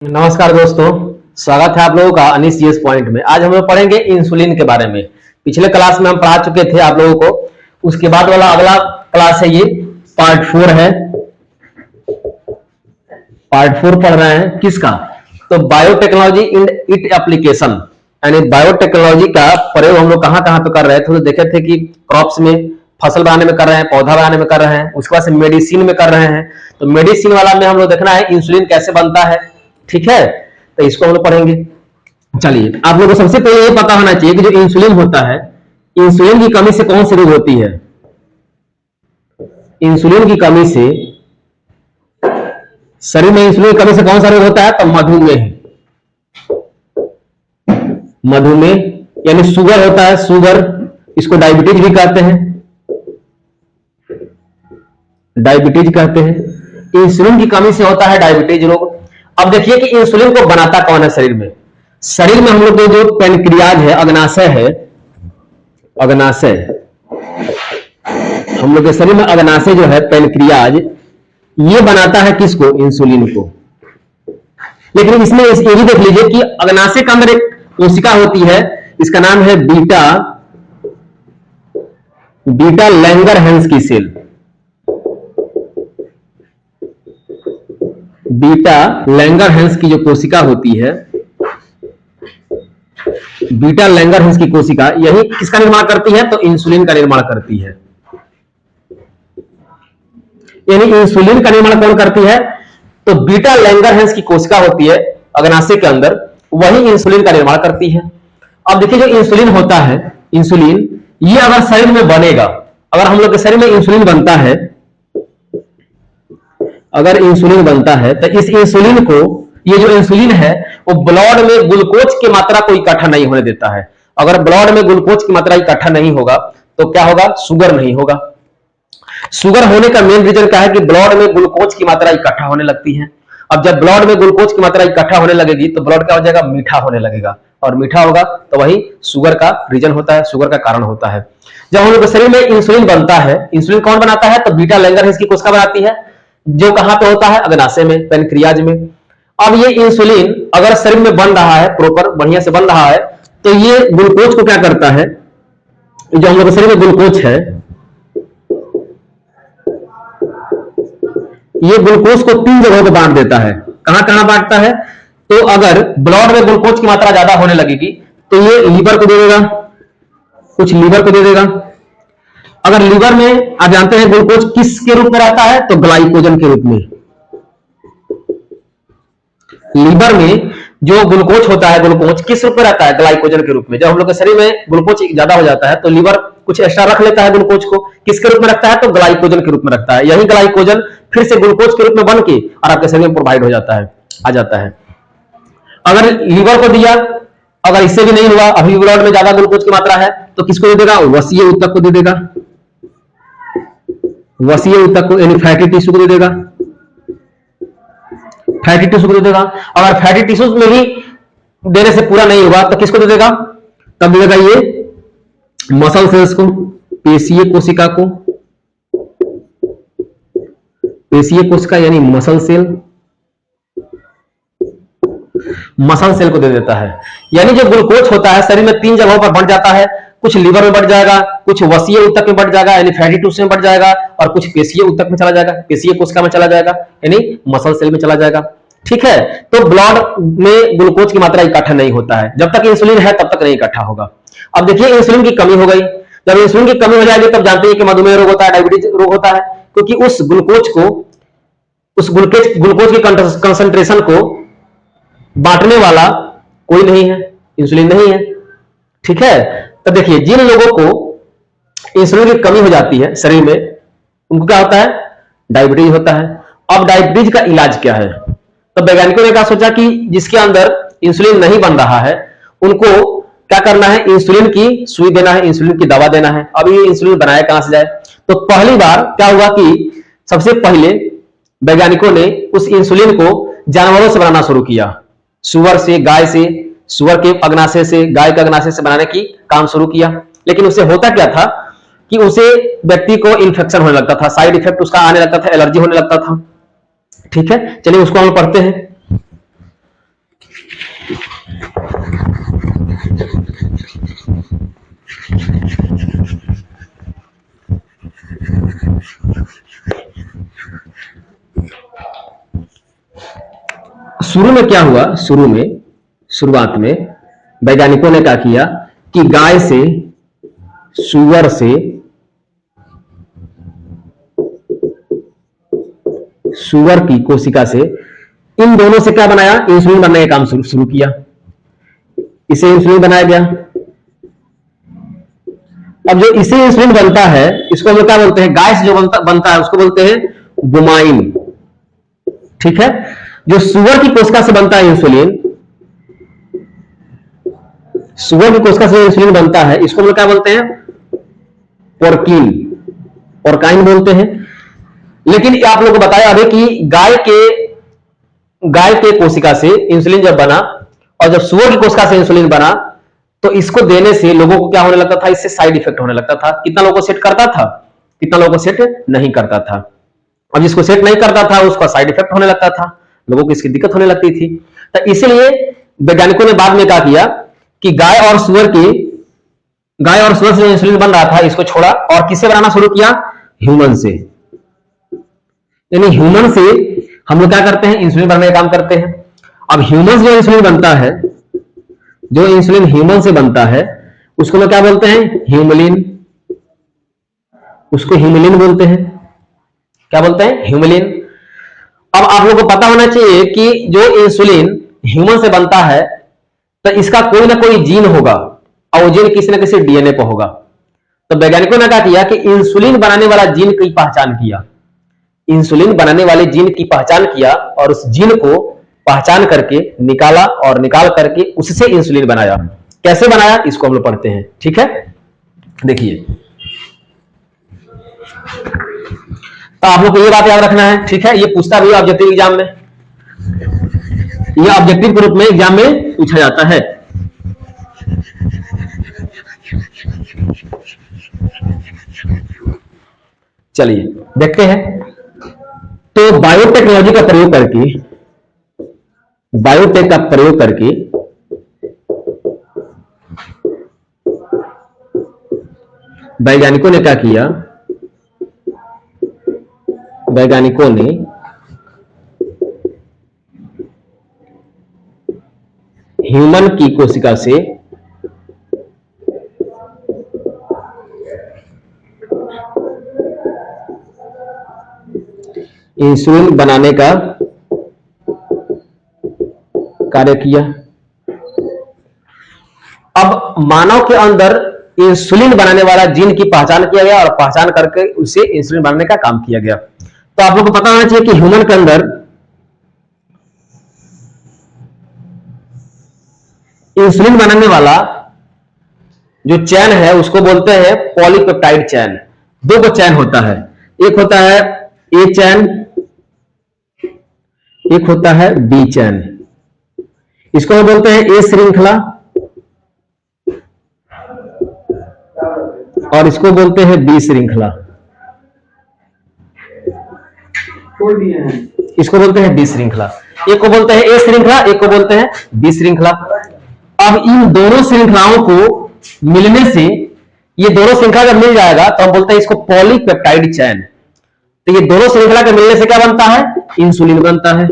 नमस्कार दोस्तों, स्वागत है आप लोगों का अनिश जीएस पॉइंट में। आज हम लोग पढ़ेंगे इंसुलिन के बारे में। पिछले क्लास में हम पढ़ा चुके थे आप लोगों को। उसके बाद वाला अगला क्लास है, ये पार्ट 4 है। पार्ट 4 पढ़ रहे हैं किसका? तो बायोटेक्नोलॉजी इन इट एप्लीकेशन, यानी बायोटेक्नोलॉजी का प्रयोग हम लोग कहां कहां पे कर रहे थे। तो देखे थे कि क्रॉप्स में, फसल बनाने में कर रहे हैं, पौधा बनाने में कर रहे हैं, उसके बाद से मेडिसिन में कर रहे हैं। तो मेडिसिन वाला में हम लोग देखना है इंसुलिन कैसे बनता है, ठीक है। तो इसको हम लोग पढ़ेंगे। चलिए, आप लोगों को सबसे पहले ये पता होना चाहिए कि जो इंसुलिन होता है, इंसुलिन की कमी से कौन सी रोग होती है? इंसुलिन की कमी से, शरीर में इंसुलिन की कमी से कौन सा रोग होता है? तो मधुमेह। मधुमेह यानी शुगर होता है, शुगर, इसको डायबिटीज भी कहते हैं, डायबिटीज कहते हैं। इंसुलिन की कमी से होता है डायबिटीज रोग। अब देखिए कि इंसुलिन को बनाता कौन है शरीर में। शरीर में हम लोग के जो पेनक्रियाज है, अग्नाशय है, अग्नाशय, हम लोग के शरीर में अग्नाशय जो है, पेनक्रियाज, ये बनाता है किसको? इंसुलिन को। लेकिन इसमें ये भी देख लीजिए कि अग्नाशय के अंदर एक कोशिका होती है, इसका नाम है बीटा लैंगरहैंस की सेल। बीटा लैंगरहैंस की जो कोशिका होती है, बीटा लैंगरहैंस की कोशिका, यही किसका निर्माण करती है? तो इंसुलिन का निर्माण करती है। यानी इंसुलिन का निर्माण कौन करती है? तो बीटा लैंगरहैंस की कोशिका होती है अग्नाशय के अंदर, वही इंसुलिन का निर्माण करती है। अब देखिए, जो इंसुलिन होता है, इंसुलिन, ये अगर शरीर में बनेगा, अगर हम लोग के शरीर में इंसुलिन बनता है, अगर इंसुलिन बनता है, तो इस इंसुलिन को, ये जो इंसुलिन है वो ब्लड में ग्लूकोज की मात्रा को इकट्ठा नहीं होने देता है। अगर ब्लड में ग्लूकोज की मात्रा इकट्ठा नहीं होगा तो क्या होगा? शुगर नहीं होगा। शुगर होने का मेन रीजन क्या है? कि ब्लड में ग्लूकोज की मात्रा इकट्ठा होने लगती है। अब जब ब्लड में ग्लूकोज की मात्रा इकट्ठा होने लगेगी तो ब्लड क्या हो जाएगा? मीठा होने लगेगा, और मीठा होगा तो वही शुगर का रीजन होता है, शुगर का कारण होता है। जब हम लोग के शरीर में इंसुलिन बनता है, इंसुलिन कौन बनाता है? तो बीटा लैंगरहैंस की कोशिका बनाती है, जो कहां पे होता है? अग्नाशय में, पेनक्रियाज में। अब ये इंसुलिन अगर शरीर में बन रहा है, प्रॉपर बढ़िया से बन रहा है, तो ये ग्लूकोज को क्या करता है? जो हम लोग के शरीर में ग्लूकोज है, ये ग्लूकोज को 3 जगहों पर बांट देता है। कहां कहां बांटता है? तो अगर ब्लड में ग्लूकोज की मात्रा ज्यादा होने लगेगी तो ये लीवर को दे देगा, कुछ लीवर को दे देगा। अगर लीवर में, आप जानते हैं ग्लूकोज किस के रूप में रहता है? तो ग्लाइकोजन के रूप में। लीवर में जो ग्लूकोज होता है, ग्लूकोज किस रूप में रहता है? ग्लाइकोजन के रूप में। जब हम लोग के शरीर में ग्लूकोज ज्यादा हो जाता है तो लीवर कुछ एक्स्ट्रा रख लेता है, ग्लूकोज को किसके रूप में रखता है? तो ग्लाइकोजन के रूप में रखता है। यही ग्लाइकोजन फिर से ग्लूकोज के रूप में बन के और आपके शरीर में प्रोवाइड हो जाता है, आ जाता है। अगर लीवर को दिया, अगर इससे भी नहीं हुआ, अभी ब्लड में ज्यादा ग्लूकोज की मात्रा है, तो किसको दे देगा? वसीय ऊतक को दे देगा, वसीय ऊतक को, यानी फैटी टिश्यू को दे देगा, फैटी टिश्यू को दे देगा। अगर फैटी टिश्यूज में भी देने से पूरा नहीं हुआ तो किसको दे देगा? तब दे देगा ये मसल सेल्स को, पेशीय कोशिका को, पेशीय कोशिका यानी मसल सेल, मसल सेल को दे देता है। यानी जो ग्लूकोज होता है शरीर में 3 जगहों पर बढ़ जाता है, कुछ लीवर में बढ़ जाएगा, कुछ वसीय ऊतक में बढ़ जाएगा यानी फैटी टिश्यू में बढ़ जाएगा, और कुछ पेशीय ऊतक में चला जाएगा, पेशीय कोशिका में चला जाएगा यानी मसल सेल में चला जाएगा, ठीक है। तो ब्लड में ग्लूकोज की मात्रा इकट्ठा नहीं होता है, जब तक इंसुलिन है तब तक नहीं इकट्ठा होगा। अब देखिए, इंसुलिन की कमी हो गई। जब इंसुलिन की कमी हो जाएगी तब जानते हैं कि मधुमेह रोग होता है, डायबिटीज रोग होता है, क्योंकि उस ग्लूकोज को, उस ग्लूकोज की कंसंट्रेशन को बांटने वाला कोई नहीं है, इंसुलिन नहीं है, ठीक है। तो देखिए, जिन लोगों को इंसुलिन की कमी हो जाती है शरीर में, उनको क्या होता है? डायबिटीज होता है। अब डायबिटीज का इलाज क्या है? तो वैज्ञानिकों ने क्या सोचा कि जिसके अंदर इंसुलिन नहीं बन रहा है उनको क्या करना है? इंसुलिन की सुई देना है, इंसुलिन की दवा देना है। अब ये इंसुलिन बनाया कहां से जाए? तो पहली बार क्या हुआ कि सबसे पहले वैज्ञानिकों ने उस इंसुलिन को जानवरों से बनाना शुरू किया, सुअर से, गाय से, सुअर के अग्नाशय से, गाय के अग्नाशय से बनाने की काम शुरू किया। लेकिन उससे होता क्या था कि उसे व्यक्ति को इन्फेक्शन होने लगता था, साइड इफेक्ट उसका आने लगता था, एलर्जी होने लगता था। ठीक है, चलिए उसको हम पढ़ते हैं। शुरू में क्या हुआ, शुरुआत में वैज्ञानिकों ने क्या किया कि गाय से, सुअर से, सुअर की कोशिका से, इन दोनों से क्या बनाया, इंसुलिन बनने का काम शुरू किया। इसे इंसुलिन बनाया गया। अब जो इसे इंसुलिन बनता है, इसको हम लोग क्या बोलते हैं, गाय से जो बनता है उसको बोलते हैं गुमाइन। ठीक है। जो सुअर की कोशिका से बनता है इंसुलिन, सुअर की कोशिका से इंसुलिन बनता है, इसको हम लोग क्या बोलते हैं, पोर्किन, पोर्काइन बोलते हैं। लेकिन आप लोगों को बताया अभी कि गाय के कोशिका से इंसुलिन जब बना और जब सुअर की कोशिका से इंसुलिन बना, तो इसको देने से लोगों को क्या होने लगता था, इससे साइड इफेक्ट होने लगता था। कितना लोगों को सेट करता था, कितना लोगों को सेट नहीं करता था। अब जिसको सेट नहीं करता था उसका साइड इफेक्ट होने लगता था, लोगों को इसकी दिक्कत होने लगती थी। तो इसलिए वैज्ञानिकों ने बाद में क्या किया कि गाय और सुअर से इंसुलिन बन रहा था, इसको छोड़ा और किससे बनाना शुरू किया, ह्यूमन से। यानी ह्यूमन से हम लोग क्या करते हैं, इंसुलिन बनाने का काम करते हैं। अब ह्यूमन से जो इंसुलिन बनता है, जो इंसुलिन ह्यूमन से बनता है, उसको लोग क्या बोलते हैं, ह्यूमलिन। उसको ह्यूमलिन बोलते हैं। क्या बोलते हैं, ह्यूमलिन। अब आप लोगों को पता होना चाहिए कि जो इंसुलिन ह्यूमन से बनता है, तो इसका कोई ना कोई जीन होगा और वो जीन किसी ना किसी डीएनए पर होगा। तो वैज्ञानिकों ने क्या किया कि इंसुलिन बनाने वाला जीन की पहचान किया, इंसुलिन बनाने वाले जीन की पहचान किया और उस जीन को पहचान करके निकाला और निकाल करके उससे इंसुलिन बनाया। कैसे बनाया, इसको हम लोग पढ़ते हैं। ठीक है, देखिए। तो आप लोग को ये बात याद रखना है। ठीक है, ये पूछता भी ऑब्जेक्टिव एग्जाम में, ये ऑब्जेक्टिव के रूप में एग्जाम में पूछा जाता है। चलिए देखते हैं। तो बायोटेक्नोलॉजी का प्रयोग करके, बायोटेक का प्रयोग करके वैज्ञानिकों ने क्या किया, वैज्ञानिकों ने ह्यूमन की कोशिका से इंसुलिन बनाने का कार्य किया। अब मानव के अंदर इंसुलिन बनाने वाला जीन की पहचान किया गया और पहचान करके उसे इंसुलिन बनाने का काम किया गया। तो आप लोगों को पता होना चाहिए कि ह्यूमन के अंदर इंसुलिन बनाने वाला जो चैन है उसको बोलते हैं पॉलीपेप्टाइड चैन। दो को चैन होता है, एक होता है ए चैन, एक होता है बी चैन। इसको हम बोलते हैं ए श्रृंखला और इसको बोलते हैं बी श्रृंखला। इसको बोलते हैं बी श्रृंखला। एक को बोलते हैं ए श्रृंखला, एक को बोलते हैं बी श्रृंखला। अब इन दोनों श्रृंखलाओं को मिलने से, ये दोनों श्रृंखला जब मिल जाएगा तो हम बोलते हैं इसको पॉलीपेप्टाइड चैन। तो ये दोनों श्रृंखला के मिलने से क्या बनता है, इंसुलिन बनता है,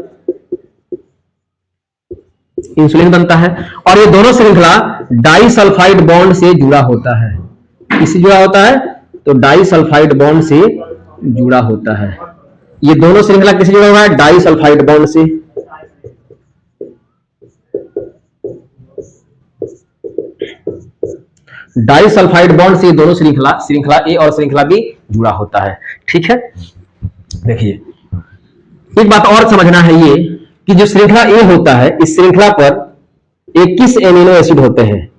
इंसुलिन बनता है। और ये दोनों श्रृंखला डाइसल्फाइड बॉन्ड से जुड़ा होता है। किससे जुड़ा होता है, तो डाइसल्फाइड बॉन्ड से जुड़ा होता है। ये दोनों श्रृंखला किससे जुड़ा हुआ है, डाइसल्फाइड बॉन्ड से। डाइसल्फाइड बॉन्ड से दोनों श्रृंखला ए और श्रृंखला बी जुड़ा होता है। ठीक है, देखिए एक बात और समझना है ये कि जो श्रृंखला ए होता है, इस श्रृंखला पर 21 एमिनो एसिड होते हैं,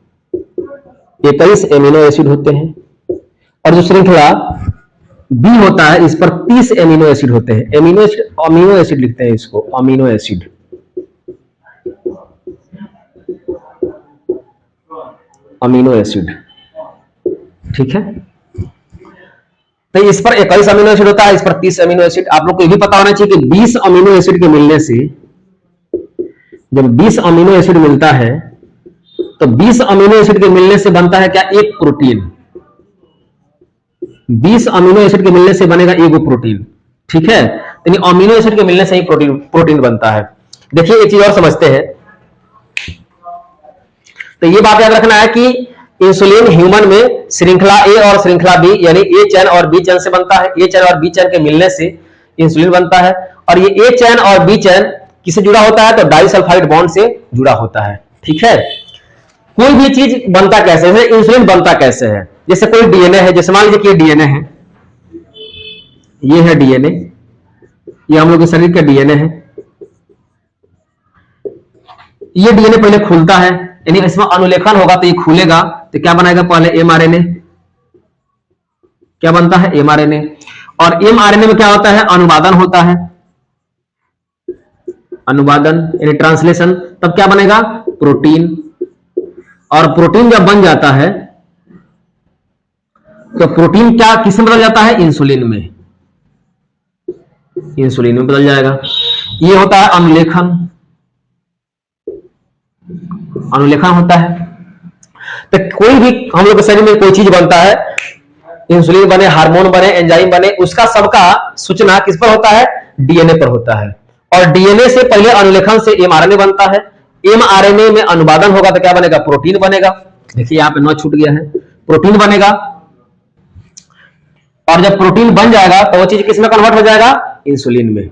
21 एमिनो एसिड होते हैं। और जो श्रृंखला बी होता है, इस पर 30 एमिनो एसिड होते हैं। अमीनो एसिड लिखते हैं इसको, अमीनो एसिड। अमीनो एसिड, ठीक है। तो इस पर 21 अमीनो एसिड होता है, इस पर 30 अमीनो एसिड। आप लोग को यह भी पता होना चाहिए कि 20 अमीनो एसिड के मिलने से, जब 20 अमीनो एसिड मिलता है तो 20 अमीनो एसिड के मिलने से बनता है क्या, एक प्रोटीन। 20 अमीनो एसिड के मिलने से बनेगा एक प्रोटीन। ठीक है, यानी अमीनो एसिड के मिलने से ही प्रोटीन बनता है। देखिए एक चीज और समझते हैं। तो ये बात याद रखना है कि इंसुलिन ह्यूमन में श्रृंखला ए और श्रृंखला बी यानी ए चैन और बी चैन से बनता है। ए चैन और बी चैन के मिलने से इंसुलिन बनता है। और ये ए चैन और बी चैन किससे जुड़ा होता है? तो डाइसल्फाइड बॉन्ड से जुड़ा होता है। ठीक है। कोई भी चीज बनता कैसे है, इंसुलिन बनता कैसे है? जैसे कोई डीएनए है, जैसे मान लीजिए कि ये डीएनए है, ये है डीएनए, ये हम लोग के शरीर का डीएनए है। ये डीएनए पहले खुलता है, यानी इसमें अनुलेखन होगा तो ये खुलेगा, तो क्या बनाएगा? पहले एमआरएनए। क्या बनता है? एमआरएनए। और एमआरएनए में क्या होता है? अनुवादन होता है। अनुवादन यानी ट्रांसलेशन। तब क्या बनेगा? प्रोटीन। और प्रोटीन जब बन जाता है तो प्रोटीन क्या किसमें बदल जाता है? इंसुलिन में। इंसुलिन में बदल जाएगा। ये होता है अनुलेखन। अनुलेखन होता है। तो कोई भी हम लोग के शरीर में कोई चीज बनता है, इंसुलिन बने, हार्मोन बने, एंजाइम बने, उसका सबका सूचना किस पर होता है? डीएनए पर होता है। और डीएनए से पहले अनुलेखन से एमआरएनए बनता है। एमआरएनए में अनुवादन होगा तो क्या बनेगा? प्रोटीन बनेगा। देखिए यहां पे 9 छूट गया है। प्रोटीन बनेगा। और जब प्रोटीन बन जाएगा तो वो चीज किसमें कन्वर्ट हो जाएगा? इंसुलिन में।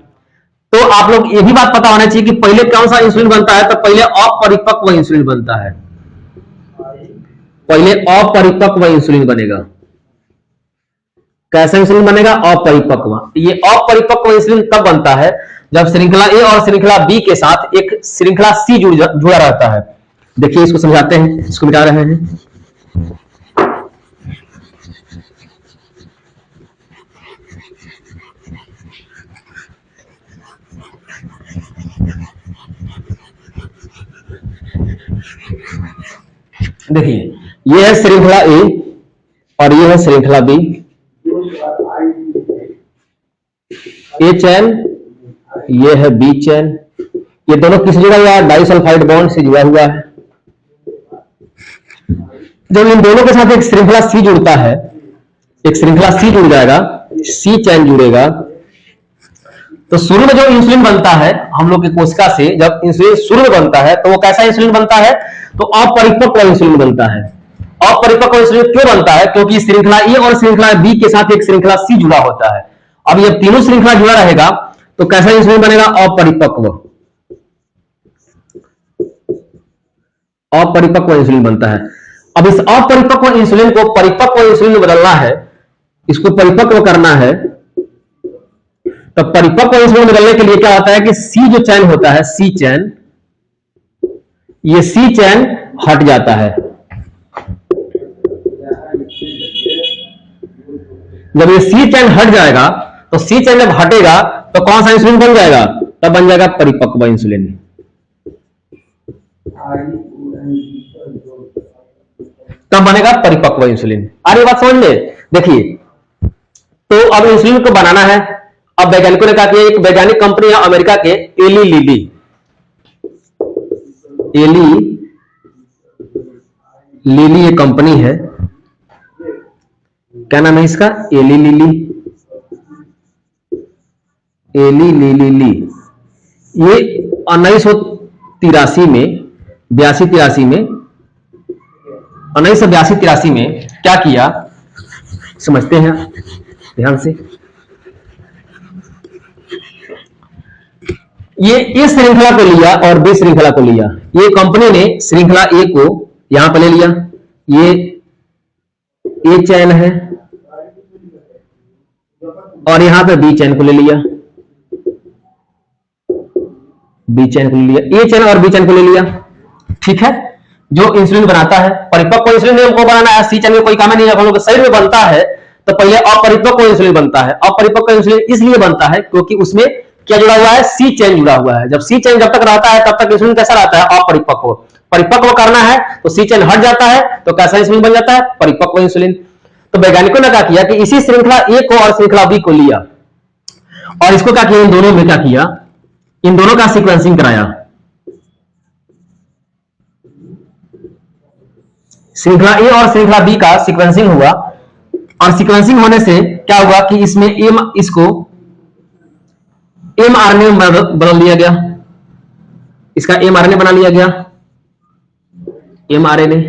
तो आप लोग ये भी बात पता होना चाहिए कि पहले कौन सा इंसुलिन बनता है? तो पहले अपरिपक्व इंसुलिन बनता है। पहले अपरिपक्व इंसुलिन बनेगा। कैसा इंसुलिन बनेगा? अपरिपक्व। ये अपरिपक्व इंसुलिन तब बनता है जब श्रृंखला ए और श्रृंखला बी के साथ एक श्रृंखला सी जुड़ा रहता है। देखिए इसको समझाते हैं, इसको मिटा रहे हैं। देखिए ये है श्रृंखला ए और ये है श्रृंखला बी। ए चैन, ये है बी चैन। ये दोनों किस जुड़ा हुआ है? डाइसल्फाइड बॉन्ड से जुड़ा हुआ है। जब इन दोनों के साथ एक श्रृंखला सी जुड़ता है, एक श्रृंखला सी जुड़ जाएगा, सी चैन जुड़ेगा, तो शुरू में जो इंसुलिन बनता है हम लोग की कोशिका से, जब इंसुलिन शुरू में बनता है तो वो कैसा इंसुलिन बनता है? तो अपरिपक्व इंसुलिन बनता है। अपरिपक्व इंसुलिन क्यों बनता है? क्योंकि श्रृंखला ए और श्रृंखला बी के साथ एक श्रृंखला सी जुड़ा होता है। अब ये तीनों श्रृंखला जुड़ा रहेगा तो कैसा इंसुलिन बनेगा? अपरिपक्व। अपरिपक्व इंसुलिन बनता है। अब इस अपरिपक्व इंसुलिन को परिपक्व इंसुलिन में बदलना है, इसको परिपक्व करना है। तो परिपक्व इंसुलिन बदलने के लिए क्या होता है कि सी जो चैन होता है, सी चैन, ये सी चैन हट जाता है। जब ये सी चैन हट जाएगा तो सी चैन जब हटेगा तो कौन सा इंसुलिन बन जाएगा? तब बन जाएगा परिपक्व इंसुलिन। तब बनेगा परिपक्व इंसुलिन। आ रही बात समझ में? देखिए तो अब इंसुलिन को बनाना है। अब वैज्ञानिकों ने कहा कि एक वैज्ञानिक कंपनी है अमेरिका के, एली लिली। एली लिली ये कंपनी है। क्या नाम है इसका? Eli Lilly. Eli Lilly. ये 1983 में 82-83 में 1982-83 में क्या किया समझते हैं ध्यान से। ये इस श्रृंखला को लिया और बी श्रृंखला को लिया। ये कंपनी ने श्रृंखला ए को यहां पर ले लिया, ये ए चैन है, और यहां पे बी चैन को ले लिया, बी चैन को ले लिया, ए चैन और बी चैन को ले लिया। ठीक है। जो इंसुलिन बनाता है, परिपक्व इंसुलिन हमको बनाना है, सी चैन में कोई काम नहीं है। हम लोग शरीर में बनता है तो पहले अपरिपक्व इंसुलिन बनता है। अपरिपक्व इंसुलिन इसलिए बनता है क्योंकि उसमें क्या जुड़ा हुआ है? सी चैन जुड़ा हुआ है। जब सी चैन जब तक रहता है तब तक इंसुलिन कैसा रहता है? अपरिपक्व। परिपक्व करना है तो सी चैन हट जाता है तो कैसा इंसुलिन बन जाता है? परिपक्व इंसुलिन। तो वैज्ञानिकों ने क्या किया कि इसी श्रृंखला ए को और श्रृंखला बी को लिया और इसको क्या किया? इन दोनों में क्या किया? इन दोनों का सीक्वेंसिंग कराया। श्रृंखला ए और श्रृंखला बी का सीक्वेंसिंग हुआ और सीक्वेंसिंग होने से क्या हुआ कि इसमें इसको एमआरएनए में बदल दिया गया। इसका mRNA बना लिया गया, mRNA,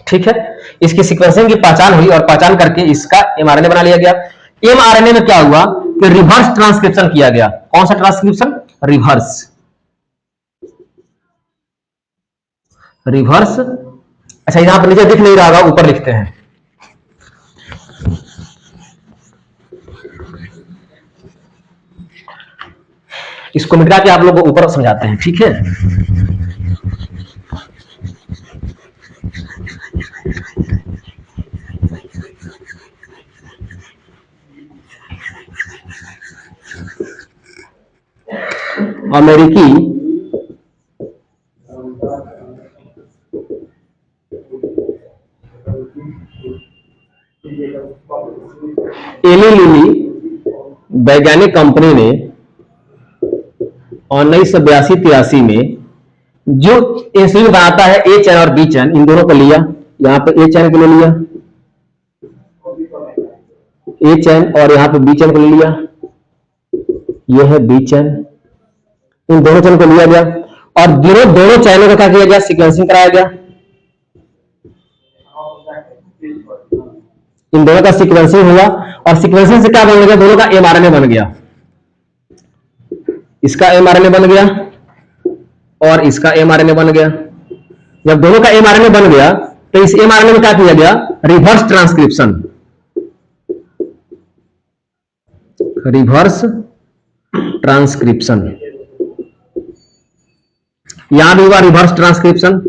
ठीक है। इसकी सीक्वेंसिंग की पहचान हुई और पहचान करके इसका mRNA बना लिया गया। mRNA में क्या हुआ कि रिवर्स ट्रांसक्रिप्शन किया गया। कौन सा ट्रांसक्रिप्शन? रिवर्स। अच्छा, यहां पर नीचे दिख नहीं रहा होगा, ऊपर लिखते हैं। इसको मिटा के आप लोग को ऊपर समझाते हैं, ठीक है। अमेरिकी एली लिली वैज्ञानिक कंपनी ने 1982-83 में जो इंसुलिन बनाता है ए चैन और बी चैन, इन दोनों को लिया। यहां पे ए चैन को ले लिया, ए चैन, और यहां पे बी चैन को ले लिया, यह है बी चैन। इन दोनों चैन को लिया गया और दोनों चैनों का क्या किया गया? सीक्वेंसिंग कराया गया। इन दोनों का सीक्वेंसिंग हुआ और सीक्वेंसिंग से क्या बन गया? दोनों का mRNA बन गया। इसका mRNA बन गया और इसका mRNA बन गया। जब दोनों का mRNA बन गया तो इस mRNA में क्या किया गया? Reverse transcription. यहां भी हुआ रिवर्स ट्रांसक्रिप्शन।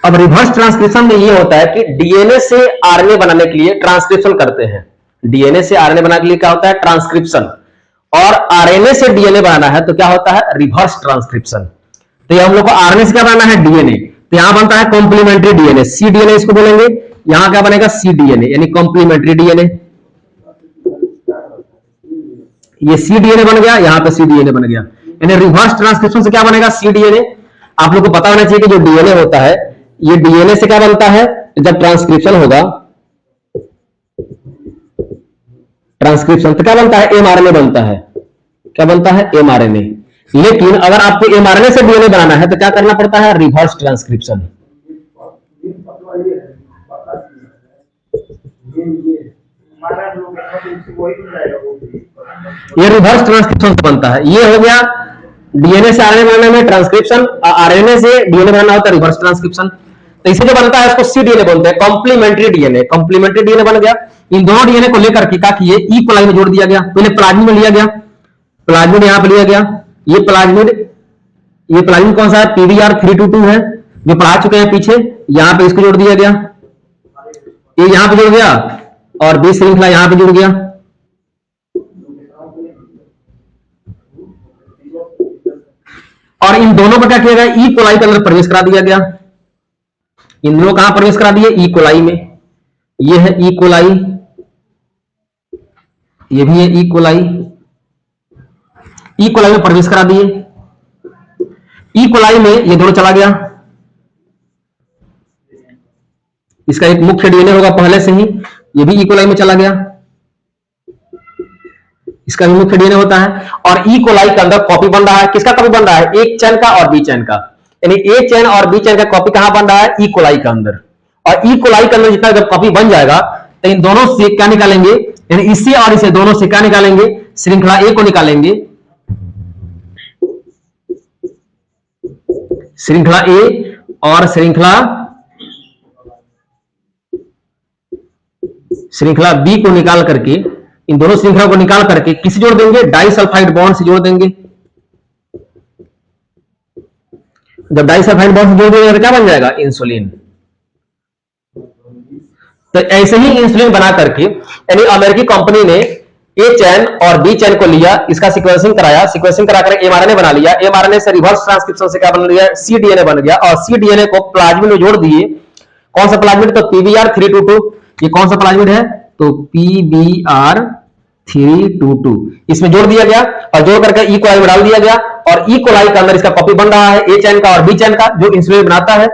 अब रिवर्स ट्रांसक्रिप्शन में यह होता है कि डीएनए से आरएनए बनाने के लिए ट्रांसक्रिप्शन करते हैं। डीएनए से आरएनए बनाने के लिए क्या होता है? ट्रांसक्रिप्शन। और आरएनए से डीएनए बनाना है तो क्या होता है? Reverse transcription. तो ये हम लोग को आरएनए से क्या बनाना है? डीएनए। तो यहां बनता है कॉम्प्लीमेंट्री डीएनए, सी डीएनए इसको बोलेंगे। यहां क्या बनेगा? सी डीएनए, यानी कॉम्प्लीमेंट्री डीएनए। ये सी डीएनए बन गया, यहां पे सी डीएनए बन गया, यानी रिवर्स ट्रांसक्रिप्शन से क्या बनेगा? सी डीएनए। आप लोग को पता होना चाहिए कि जो डीएनए होता है, ये डीएनए से क्या बनता है? जब ट्रांसक्रिप्शन होगा, ट्रांसक्रिप्शन तो क्या बनता है? एमआरएनए बनता है। क्या बनता है? एमआरएनए। लेकिन अगर आपको एमआरएनए से डीएनए बनाना है तो क्या करना पड़ता है? Reverse transcription. ये रिवर्स ट्रांसक्रिप्शन से बनता है। ये हो गया डीएनए से आरएनए बनाने में ट्रांसक्रिप्शन, आरएनए से डीएनए बनाना होता है रिवर्स ट्रांसक्रिप्शन। तो इसे जो बनता है इसको सी डीएनए बोलते हैं, कॉम्प्लीमेंट्री डीएनए। कॉम्प्लीमेंट्री डीएनए बन गया। इन दोनों डीएनए को लेकर के क्या किए? ई कोलाई में जोड़ दिया गया। पहले प्लाज्मिड में लिया गया, प्लाज्मिड यहां पर लिया गया। ये प्लाज्मिड कौन सा है? PBr322 है, जो पढ़ा चुके हैं पीछे। यहां पे इसको जोड़ दिया गया, ये यहां पे जुड़ गया और बी श्रृंखला यहां पे जुड़ गया। और इन दोनों को क्या किया गया? ई कोलाई के अंदर प्रवेश करा दिया गया। इन दोनों कहां प्रवेश करा दिए? ई कोलाई में। ये है ई कोलाई, ये भी है ई कोलाई। ई कोलाई में प्रवेश करा दिए। ई कोलाई में ये दोनों चला गया। इसका एक मुख्य डीएनए होगा पहले से ही, ये भी ई कोलाई में चला गया। इसका भी मुख्य डीएनए होता है। और ई कोलाई के अंदर कॉपी बन रहा है। किसका कॉपी बन रहा है? एक चैन का और बी चैन का, यानी ए चैन और बी चैन का कॉपी कहां बन रहा है? ई कोलाई के अंदर। और ई कोलाई के अंदर जितना जब कॉपी बन जाएगा तो इन दोनों से क्या निकालेंगे? यानी इससे और इसे दोनों से क्या निकालेंगे? श्रृंखला ए को निकालेंगे। श्रृंखला ए और श्रृंखला बी को निकाल करके, इन दोनों श्रृंखला को निकाल करके किसे जोड़ देंगे? डाइसल्फाइड बॉन्ड से जोड़ देंगे। जब डाइसल्फाइड बॉन्ड से जोड़ देंगे तो क्या बन जाएगा? इंसुलिन। तो ऐसे ही इंसुलिन बना करके, यानी अमेरिकी कंपनी ने ए चैन और बी चैन को लिया, इसका सीक्वेंसिंग कराया, सीक्वेंसिंग करा कर एमआरएनए बना लिया। एमआरएनए से रिवर्स ट्रांसक्रिप्शन से क्या बन गया? सी डीएनए बन गया। और सी डीएनए को प्लाज्मिड में जोड़ दिए। कौन सा प्लाज्मिड? तो PBr322। ये कौन सा प्लाज्मिड है? तो PBr322। इसमें जोड़ दिया गया और जोड़ करके ई कोलाई में डाल दिया गया। और ई कोलाई के अंदर इसका कॉपी बन रहा है, ए चैन का और बी चैन का, जो इंसुलिन बनाता है।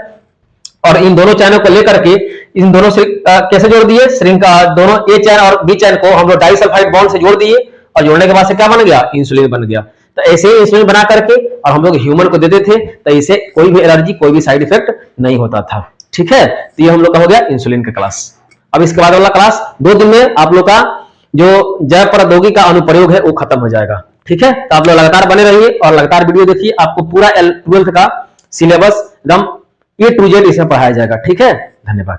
और इन दोनों चैनों को लेकर के इन दोनों से कैसे जोड़ दिए, श्रिंक दोनों ए चैन और बी चैन को हम लोग डाइसल्फाइड बॉन्ड से जोड़ दिए, और जोड़ने के बाद से क्या बन गया, इंसुलिन बन गया। तो ऐसे ही इंसुलिन बना करके और हम लोग ह्यूमन को देते थे, तो इसे कोई भी एलर्जी, कोई भी साइड इफेक्ट नहीं होता था। ठीक है, तो ये हम लोग का हो गया इंसुलिन का क्लास। अब इसके बाद वाला क्लास 2 दिन में आप लोग का जो जैव प्रौद्योगिकी का अनुप्रयोग है वो खत्म हो जाएगा। ठीक है, तो आप लोग लगातार बने रहिए और लगातार वीडियो देखिए, आपको पूरा 12th का सिलेबस एकदम A to Z इसमें पढ़ाया जाएगा। ठीक है, धन्यवाद।